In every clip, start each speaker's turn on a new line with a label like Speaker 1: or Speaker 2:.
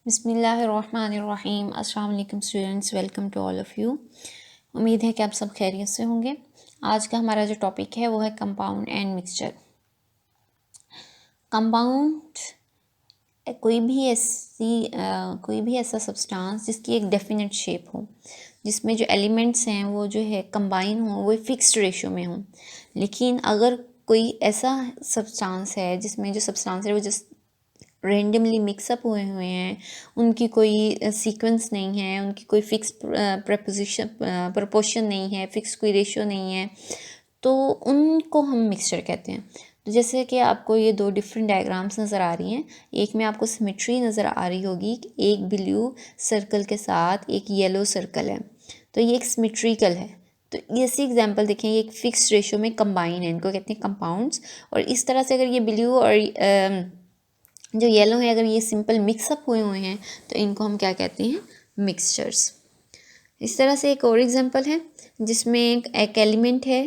Speaker 1: बिस्मिल्लाहिर्रहमानिर्रहीम। अस्सलाम वालेकुम students, welcome to all of you. उम्मीद है कि आप सब खैरियत से होंगे। आज का हमारा जो टॉपिक है वो है कंपाउंड एंड मिक्सचर। कंपाउंड कोई भी ऐसा सब्सटेंस जिसकी एक डेफिनेट शेप हो, जिसमें जो एलिमेंट्स हैं वो जो है कंबाइन हो, वो फिक्स्ड रेशो में हो। लेकिन अगर कोई ऐसा सब्सटेंस है जिसमें जो सब्सटेंस है वो जिस रेंडमली मिक्सअप हुए हुए हैं, उनकी कोई सीक्वेंस नहीं है, उनकी कोई फिक्स प्रपोजिशन प्रपोर्शन नहीं है, फिक्स कोई रेशियो नहीं है, तो उनको हम मिक्सचर कहते हैं। तो जैसे कि आपको ये दो डिफरेंट डायग्राम्स नज़र आ रही हैं। एक में आपको सिमेट्री नज़र आ रही होगी, एक ब्लू सर्कल के साथ एक येलो सर्कल है, तो ये एक सिमेट्रिकल है। तो ऐसी एग्जांपल देखें, ये एक फिक्स रेशियो में कंबाइन है, इनको कहते हैं कंपाउंड्स। और इस तरह से अगर ये ब्लू और जो येलो है, अगर ये सिंपल मिक्सअप हुए हुए हैं तो इनको हम क्या कहते हैं, मिक्सचर्स। इस तरह से एक और एग्जांपल है जिसमें एक एलिमेंट है,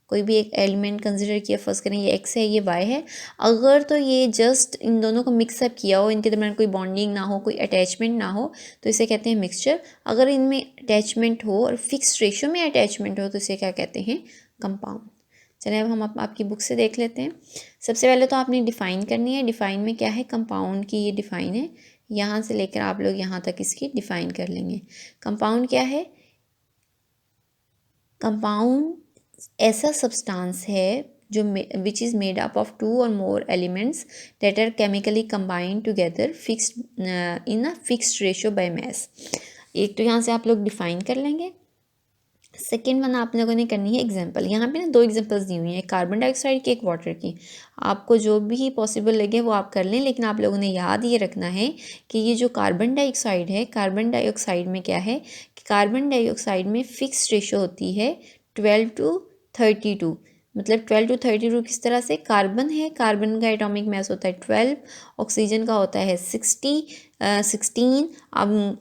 Speaker 1: कोई भी एक एलिमेंट कंसिडर किया, फर्स्ट करें ये x है, ये y है। अगर तो ये जस्ट इन दोनों को मिक्सअप किया हो, इनके दरम्यान कोई बॉन्डिंग ना हो, कोई अटैचमेंट ना हो, तो इसे कहते हैं मिक्सचर। अगर इनमें अटैचमेंट हो और फिक्स रेशियो में अटैचमेंट हो तो इसे क्या कहते हैं, कंपाउंड। चलिए अब हम आपकी बुक से देख लेते हैं। सबसे पहले तो आपने डिफ़ाइन करनी है। डिफ़ाइन में क्या है, कंपाउंड की ये डिफ़ाइन है, यहाँ से लेकर आप लोग यहाँ तक इसकी डिफ़ाइन कर लेंगे। कंपाउंड क्या है, कंपाउंड ऐसा सब्सटेंस है जो which is made up of two और more elements that are chemically combined together fixed in a fixed ratio by mass. एक तो यहाँ से आप लोग डिफ़ाइन कर लेंगे। सेकेंड वन आप लोगों ने करनी है एग्जाम्पल। यहाँ पे ना दो एग्जाम्पल्स दी हुई हैं, एक कार्बन डाइऑक्साइड की, एक वाटर की। आपको जो भी पॉसिबल लगे वो आप कर लें, लेकिन आप लोगों ने याद ये रखना है कि ये जो कार्बन डाइऑक्साइड है, कार्बन डाइऑक्साइड में क्या है कि कार्बन डाइऑक्साइड में फिक्स रेशो होती है 12:32। मतलब 12:32 किस तरह से, कार्बन है, कार्बन का एटॉमिक मास होता है 12, ऑक्सीजन का होता है 16। अब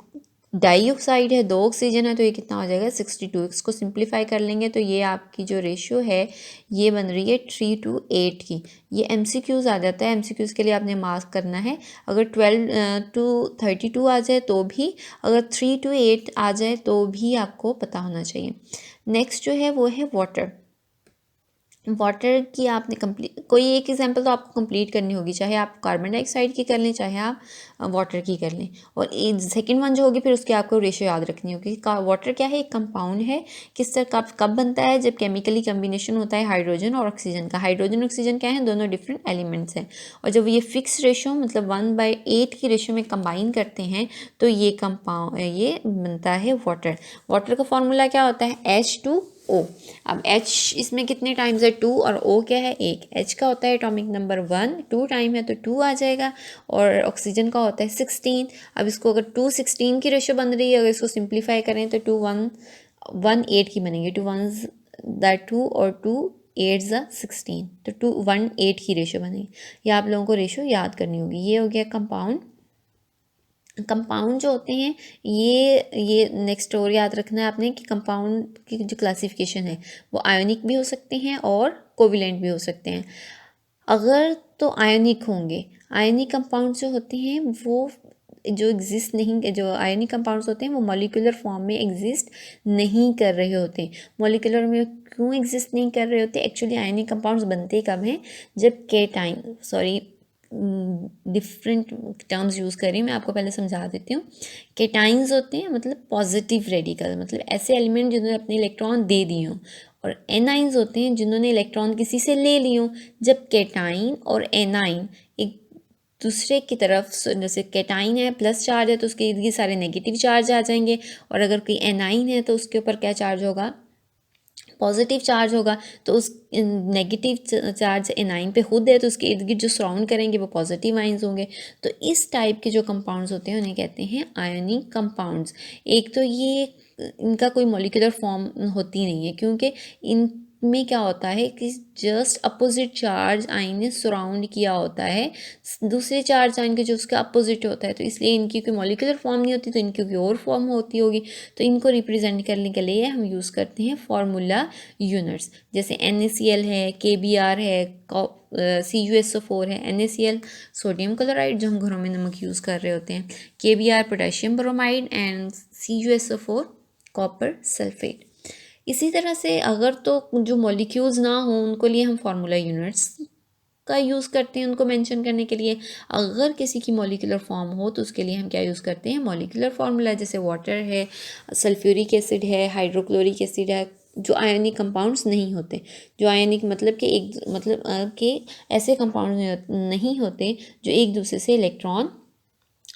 Speaker 1: डाइऑक्साइड है, दो ऑक्सीजन है, तो ये कितना हो जाएगा 62। इसको सिंप्लीफाई कर लेंगे तो ये आपकी जो रेशियो है ये बन रही है 3:8 की। ये MCQs आ जाता है, MCQs के लिए आपने मार्क करना है। अगर 12:32 आ जाए तो भी, अगर 3:8 आ जाए तो भी आपको पता होना चाहिए। नेक्स्ट जो है वो है वाटर। वाटर की आपने कंप्लीट, कोई एक एग्जांपल तो आपको कंप्लीट करनी होगी, चाहे आप कार्बन डाइऑक्साइड की कर लें, चाहे आप वाटर की कर लें। और सेकंड वन जो होगी फिर उसकी आपको रेशियो याद रखनी होगी। वाटर क्या है, एक कंपाउंड है, किस तरह कब बनता है, जब केमिकली कम्बिनेशन होता है हाइड्रोजन और ऑक्सीजन का। हाइड्रोजन ऑक्सीजन क्या है, दोनों डिफरेंट एलिमेंट्स हैं, और जब ये फिक्स रेशियो मतलब 1/8 की रेशियो में कंबाइन करते हैं तो ये ये बनता है वाटर। वाटर का फॉर्मूला क्या होता है, H2O। अब H इसमें कितने टाइम्स है, 2, और O क्या है, 1। H का होता है एटॉमिक नंबर 1, 2 टाइम है तो 2 आ जाएगा, और ऑक्सीजन का होता है 16। अब इसको अगर 2:16 की रेशो बन रही है, अगर इसको सिंप्लीफाई करें तो 2:1:8 की बनेगी। 2 1 2 और 2 8 16, तो 2:1:8 की रेशो बनेगी। ये आप लोगों को रेशो याद करनी होगी। ये हो गया कंपाउंड। कंपाउंड जो होते हैं ये नेक्स्ट और याद रखना है आपने कि कंपाउंड की जो क्लासिफिकेशन है वो आयोनिक भी हो सकते हैं और कोविलेंट भी हो सकते हैं। अगर तो आयोनिक होंगे, आयोनिक कंपाउंड जो होते हैं वो जो एग्जिस्ट नहीं, जो आयोनिक कंपाउंड्स होते हैं वो मॉलिक्यूलर फॉर्म में एग्जिस्ट नहीं कर रहे होते। मॉलिक्यूलर में क्यों एग्जिस्ट नहीं कर रहे होते, एक्चुअली आयोनिक कंपाउंड्स बनते कब हैं, जब cation, sorry different terms use कर रही हूँ, मैं आपको पहले समझा देती हूँ। केटाइंस होते हैं मतलब पॉजिटिव रेडिकल, मतलब ऐसे एलिमेंट जिन्होंने अपने इलेक्ट्रॉन दे दिए हों। और एनाइंस होते हैं जिन्होंने इलेक्ट्रॉन किसी से ले लिए हों। जब केटाइन और एनाइन एक दूसरे की तरफ, जैसे केटाइन है प्लस चार्ज है तो उसके इर्द गिर्द सारे नेगेटिव चार्ज आ जाएंगे, और अगर कोई एनाइन है तो उसके ऊपर क्या चार्ज होगा, पॉजिटिव चार्ज होगा। तो उस नेगेटिव चार्ज एनाइन पे खुद है तो उसके इर्द गिर्द जो सराउंड करेंगे वो पॉजिटिव आइंस होंगे। तो इस टाइप के जो कंपाउंड्स होते हैं उन्हें कहते हैं आयोनिक कंपाउंड्स। एक तो ये इनका कोई मॉलिक्यूलर फॉर्म होती नहीं है, क्योंकि इन में क्या होता है कि जस्ट अपोजिट चार्ज आयन ने सराउंड किया होता है दूसरे चार्ज आयन के जो उसका अपोजिट होता है, तो इसलिए इनकी कोई मॉलिक्यूलर फॉर्म नहीं होती, तो इनकी कोई और फॉर्म होती होगी। तो इनको रिप्रेजेंट करने के लिए हम यूज़ करते हैं फार्मूला यूनिट्स, जैसे NaCl है, KBr है, CuSO4 है। NaCl सोडियम क्लोराइड जो हम घरों में नमक यूज़ कर रहे होते हैं, KBr potassium bromide and CuSO4 copper sulphate. इसी तरह से अगर तो जो मॉलिक्यूल्स ना हो उनको लिए हम फार्मूला यूनिट्स का यूज़ करते हैं उनको मेंशन करने के लिए। अगर किसी की मॉलिक्यूलर फॉर्म हो तो उसके लिए हम क्या यूज़ करते हैं, मॉलिक्यूलर फार्मूला, जैसे वाटर है, सल्फ्यूरिक एसिड है, हाइड्रोक्लोरिक एसिड है, जो आयनिक कंपाउंड्स नहीं होते। जो आयनिक मतलब कि कि ऐसे कंपाउंड नहीं होते जो एक दूसरे से इलेक्ट्रॉन,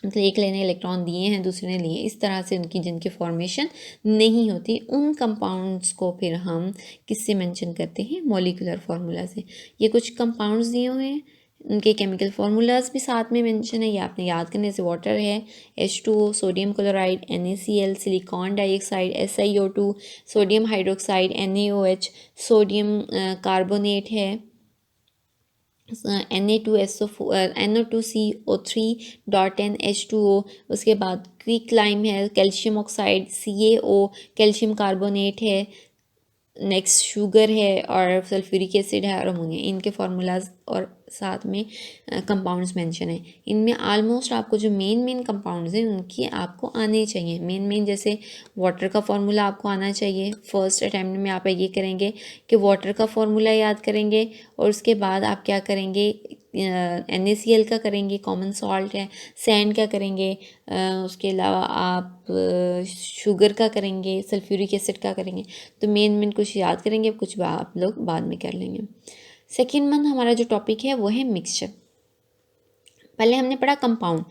Speaker 1: मतलब एक लेने इलेक्ट्रॉन दिए हैं दूसरे ने लिए, इस तरह से उनकी जिनकी फॉर्मेशन नहीं होती, उन कंपाउंड्स को फिर हम किससे मेंशन करते हैं, मॉलिक्यूलर फार्मूला से। ये कुछ कंपाउंड्स दिए हुए हैं, उनके केमिकल फार्मूलाज भी साथ में मेंशन है, ये आपने याद करने से। वाटर है H2O, sodium chloride NaCl, silicon dioxide SiO2, sodium hydroxide NaOH, sodium carbonate है Na2CO3.NH2O, उसके बाद क्विक लाइम है, calcium oxide CaO, calcium carbonate है, नेक्स्ट शुगर है और सल्फ्यूरिक एसिड है और अमोनिया। इनके फार्मूलाज और साथ में कंपाउंड्स मेंशन है। इनमें ऑलमोस्ट आपको जो मेन कंपाउंड्स हैं उनकी आपको आने चाहिए। मेन जैसे वाटर का फार्मूला आपको आना चाहिए। फर्स्ट अटैम्प्ट में आप ये करेंगे कि वाटर का फार्मूला याद करेंगे और उसके बाद आप क्या करेंगे, NaCl का करेंगे, कॉमन सॉल्ट है। सैंड का करेंगे, उसके अलावा आप शुगर का करेंगे, सल्फ्यूरिक एसिड का करेंगे। तो मेन कुछ याद करेंगे, कुछ आप लोग बाद में कर लेंगे। सेकेंड वन हमारा जो टॉपिक है वो है मिक्सचर। पहले हमने पढ़ा कंपाउंड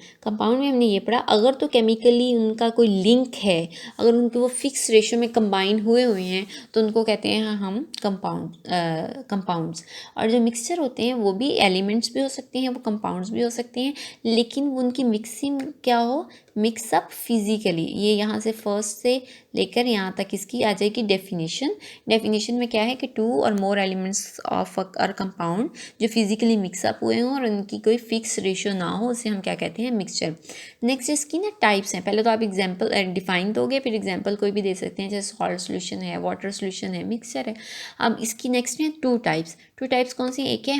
Speaker 1: में हमने ये पढ़ा अगर तो केमिकली उनका कोई लिंक है, अगर उनके वो फिक्स रेशो में कंबाइन हुए हैं तो उनको कहते हैं हम कंपाउंड्स। और जो मिक्सचर होते हैं वो भी एलिमेंट्स भी हो सकते हैं, वो कंपाउंड्स भी हो सकते हैं, लेकिन उनकी मिक्सिंग क्या हो, मिक्सअप फिजिकली। ये यहाँ से फर्स्ट से लेकर यहाँ तक इसकी आ जाएगी डेफिनेशन में क्या है कि 2 और more elements of a compound जो फिजिकली मिक्सअप हुए हों और उनकी कोई फिक्स रेशियो ना हो, उसे हम क्या कहते हैं, मिक्सचर। नेक्स्ट इसकी ना टाइप्स हैं। पहले तो आप एग्जांपल डिफाइन दोगे, फिर एग्जांपल कोई भी दे सकते हैं, जैसे सॉल्ट सोल्यूशन है, वाटर सोल्यूशन है, मिक्सचर है। अब इसकी नेक्स्ट में टू टाइप्स कौन सी, एक है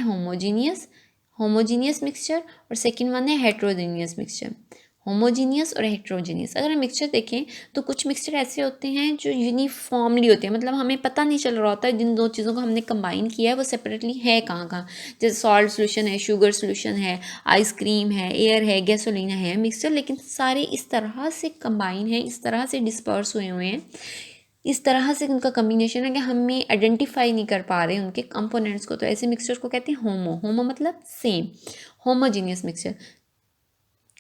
Speaker 1: होमोजीनियस मिक्सचर और सेकेंड वन है हेट्रोजीनियस मिक्सचर। होमोजीनियस और हेट्रोजीनियस। अगर हम मिक्सचर देखें तो कुछ मिक्सचर ऐसे होते हैं जो यूनिफॉर्मली होते हैं, मतलब हमें पता नहीं चल रहा होता है जिन दो चीज़ों को हमने कंबाइन किया है वो सेपरेटली है कहाँ। जैसे सॉल्ट सोल्यूशन है, शुगर सोल्यूशन है, आइसक्रीम है, एयर है, गैसोलीन है मिक्सचर, लेकिन सारे इस तरह से कंबाइन है, इस तरह से डिस्पर्स हुए हैं, इस तरह से उनका कम्बिनेशन है कि हमें आइडेंटिफाई नहीं कर पा रहे उनके कंपोनेंट्स को। तो ऐसे मिक्सचर को कहते हैं होमो मतलब same, homogeneous mixture.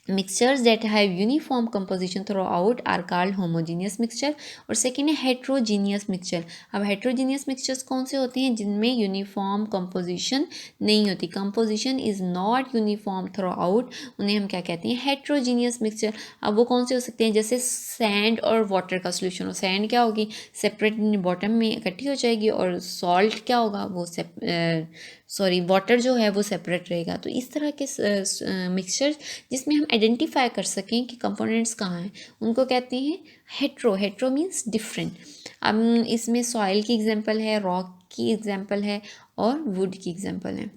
Speaker 1: Mixtures that have uniform composition throughout are called homogeneous mixture। और सेकेंड है heterogeneous mixture। अब heterogeneous mixtures कौन से होते हैं, जिनमें यूनिफॉर्म कंपोजिशन नहीं होती, composition is not uniform throughout, उन्हें हम क्या कहते हैं, heterogeneous mixture। अब वो कौन से हो सकते हैं, जैसे सैंड और वाटर का सोल्यूशन हो, सैंड क्या होगी, सेपरेट बॉटम में इकट्ठी हो जाएगी, और सॉल्ट क्या होगा, वो वाटर जो है वो सेपरेट रहेगा। तो इस तरह के मिक्सचर जिसमें हम आइडेंटिफाई कर सकें कि कंपोनेंट्स कहाँ हैं, उनको कहते हैं हेट्रो मीन्स डिफरेंट। अब इसमें सॉइल की एग्जांपल है, रॉक की एग्जांपल है और वुड की एग्जांपल है।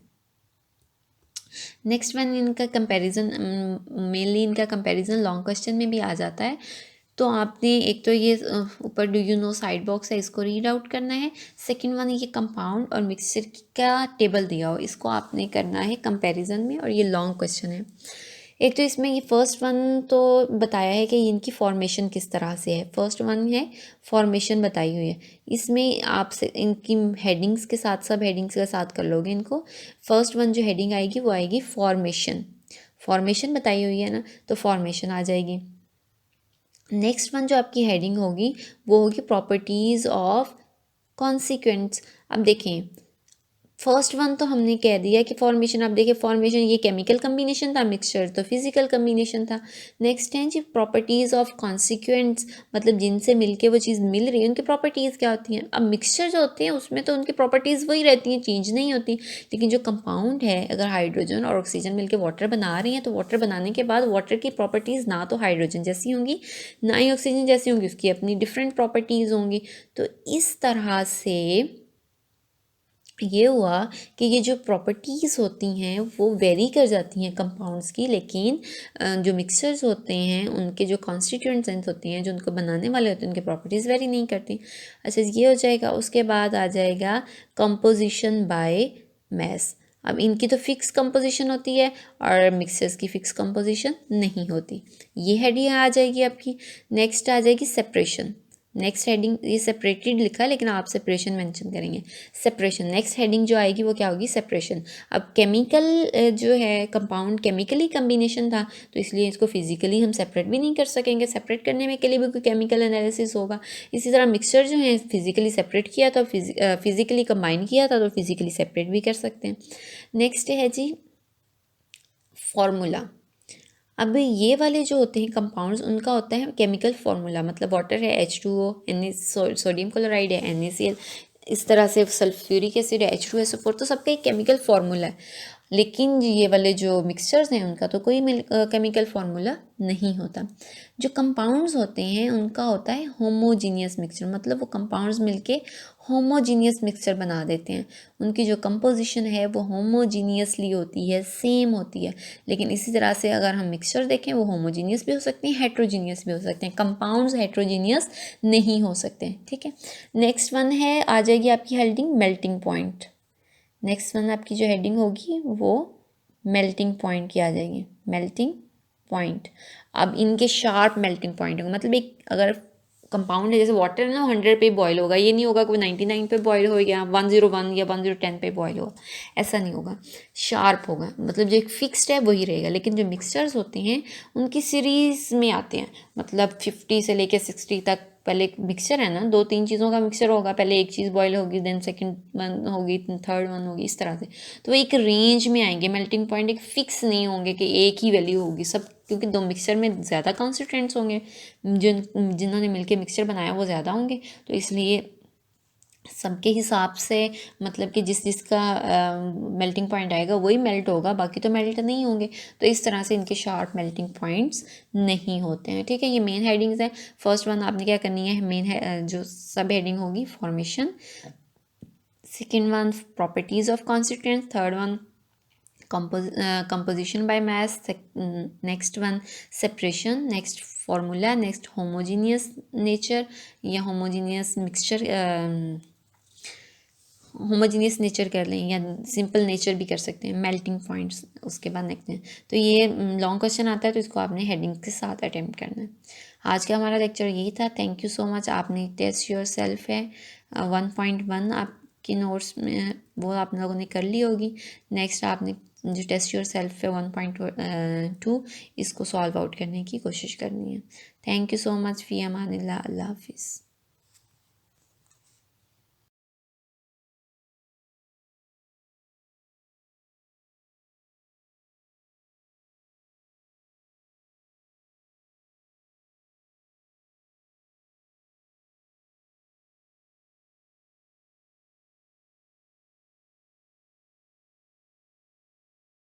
Speaker 1: नेक्स्ट वन इनका कंपैरिजन, मेनली इनका कंपैरिजन लॉन्ग क्वेश्चन में भी आ जाता है। तो आपने एक तो ये ऊपर do you know side box है, इसको रीड आउट करना है। सेकंड वन ये कंपाउंड और मिक्सचर का टेबल दिया हो, इसको आपने करना है कंपैरिजन में, और ये लॉन्ग क्वेश्चन है। एक तो इसमें ये फर्स्ट वन तो बताया है कि इनकी फॉर्मेशन किस तरह से है, फर्स्ट वन है फॉर्मेशन बताई हुई है। इसमें आप इनकी हेडिंग्स के साथ, सब हेडिंग्स के साथ कर लोगे इनको। फर्स्ट वन जो हेडिंग आएगी वो आएगी फॉर्मेशन बताई हुई है ना, तो फॉर्मेशन आ जाएगी। नेक्स्ट वन जो आपकी हेडिंग होगी वो होगी प्रॉपर्टीज़ ऑफ कॉन्सिक्वेंट्स। अब देखें फर्स्ट वन तो हमने कह दिया कि फॉर्मेशन, आप देखिए फॉर्मेशन ये केमिकल कम्बिनेशन था, मिक्सचर तो फिजिकल कम्बिनेशन था। नेक्स्ट है जी प्रॉपर्टीज़ ऑफ कॉन्सिक्वेंट्स, मतलब जिनसे मिलके वो चीज़ मिल रही है उनकी प्रॉपर्टीज़ क्या होती हैं। अब मिक्सचर जो होते हैं उसमें तो उनकी प्रॉपर्टीज़ वही रहती हैं, चेंज नहीं होती। लेकिन जो कंपाउंड है, अगर हाइड्रोजन और ऑक्सीजन मिलकर वाटर बना रही हैं तो वाटर बनाने के बाद वाटर की प्रॉपर्टीज़ ना तो हाइड्रोजन जैसी होंगी ना ही ऑक्सीजन जैसी होंगी, उसकी अपनी डिफरेंट प्रॉपर्टीज़ होंगी। तो इस तरह से ये हुआ कि ये जो प्रॉपर्टीज़ होती हैं वो वेरी कर जाती हैं कंपाउंड्स की, लेकिन जो मिक्सचर्स होते हैं उनके जो कॉन्स्टिट्यूएंट्स होती हैं, जो उनको बनाने वाले होते हैं, उनके प्रॉपर्टीज़ वेरी नहीं करती। अच्छा, ये हो जाएगा। उसके बाद आ जाएगा कंपोजिशन बाय मैस। अब इनकी तो फिक्स कंपोजिशन होती है और मिक्सचर्स की फिक्स कंपोजिशन नहीं होती। ये हेडिंग आ जाएगी आपकी। नेक्स्ट आ जाएगी सेपरेशन। नेक्स्ट हेडिंग, ये सेपरेटेड लिखा है लेकिन आप सेपरेशन मेंशन करेंगे। सेपरेशन नेक्स्ट हेडिंग जो आएगी वो क्या होगी, सेपरेशन। अब केमिकल जो है कंपाउंड केमिकली कम्बिनेशन था तो इसलिए इसको फिजिकली हम सेपरेट भी नहीं कर सकेंगे, सेपरेट करने में के लिए भी कोई केमिकल एनालिसिस होगा। इसी तरह मिक्सचर जो है फिजिकली सेपरेट किया तो फिजिकली कंबाइन किया था तो फिजिकली सेपरेट भी कर सकते हैं। नेक्स्ट है जी फॉर्मूला। अब ये वाले जो होते हैं कंपाउंड्स उनका होता है केमिकल फार्मूला, मतलब वाटर है H2O, सोडियम क्लोराइड है NaCl, इस तरह से सल्फ्यूरिक एसिड है H2SO4, तो सबका एक केमिकल फार्मूला है। लेकिन ये वाले जो मिक्सचर्स हैं उनका तो कोई केमिकल फार्मूला नहीं होता। जो कंपाउंड्स होते हैं उनका होता है होमोजीनियस मिक्सचर, मतलब वो कंपाउंड्स मिलके होमोजीनियस मिक्सचर बना देते हैं। उनकी जो कंपोजिशन है वो होमोजीनियसली होती है, सेम होती है। लेकिन इसी तरह से अगर हम मिक्सचर देखें वो होमोजीनियस भी हो सकते हैं, हेट्रोजीनियस भी हो सकते हैं। कंपाउंड्स हेट्रोजीनियस नहीं हो सकते। ठीक है। नेक्स्ट वन है, आ जाएगी आपकी heading melting point. Next one आपकी जो हेडिंग होगी वो मेल्टिंग पॉइंट की आ जाएगी, मेल्टिंग पॉइंट। अब इनके शार्प मेल्टिंग पॉइंट होगा, मतलब एक अगर कंपाउंड है जैसे वाटर है ना, 100 पे बॉयल होगा, ये नहीं होगा कि 99 पे बॉयल हो या 101 या 1010 पे बॉयल होगा, ऐसा नहीं होगा। शार्प होगा, मतलब जो एक फिक्स्ड है वही रहेगा। लेकिन जो मिक्सचर्स होते हैं उनकी सीरीज़ में आते हैं, मतलब 50 से लेके 60 तक। पहले एक मिक्सचर है ना, 2-3 चीज़ों का मिक्सचर होगा, पहले एक चीज़ बॉयल होगी, देन सेकंड वन होगी, थर्ड वन होगी, इस तरह से। तो एक रेंज में आएंगे, मेल्टिंग पॉइंट एक फिक्स नहीं होंगे कि एक ही वैल्यू होगी सब, क्योंकि दो मिक्सचर में ज़्यादा कॉन्स्टिट्यूएंट्स होंगे, जिन्होंने मिलके मिक्सचर बनाया वो ज़्यादा होंगे, तो इसलिए सबके हिसाब से, मतलब कि जिस जिसका मेल्टिंग पॉइंट आएगा वही मेल्ट होगा, बाकी तो मेल्ट नहीं होंगे। तो इस तरह से इनके शार्प मेल्टिंग पॉइंट्स नहीं होते हैं। ठीक है, ये मेन हेडिंग्स हैं। फर्स्ट वन आपने क्या करनी है, मेन है जो सब हेडिंग होगी formation, second one properties of constituents, third one composition by mass, next one separation, next formula, next homogeneous nature या homogeneous mixture, होमोजीनियस नेचर कर लें या सिंपल नेचर भी कर सकते हैं, मेल्टिंग पॉइंट्स उसके बाद देखते हैं। तो ये लॉन्ग क्वेश्चन आता है तो इसको आपने हेडिंग के साथ अटेम्प्ट करना है। आज का हमारा लेक्चर यही था। Thank you so much. आपने टेस्ट योर सेल्फ है 1.1 आपकी नोट्स में वो आप लोगों ने कर ली होगी। नेक्स्ट आपने जो टेस्ट योर सेल्फ है 1.2 इसको सॉल्व आउट करने की कोशिश करनी है। Thank you so much. फ़ी अमानिल्लाह। अल्लाह हाफिज़।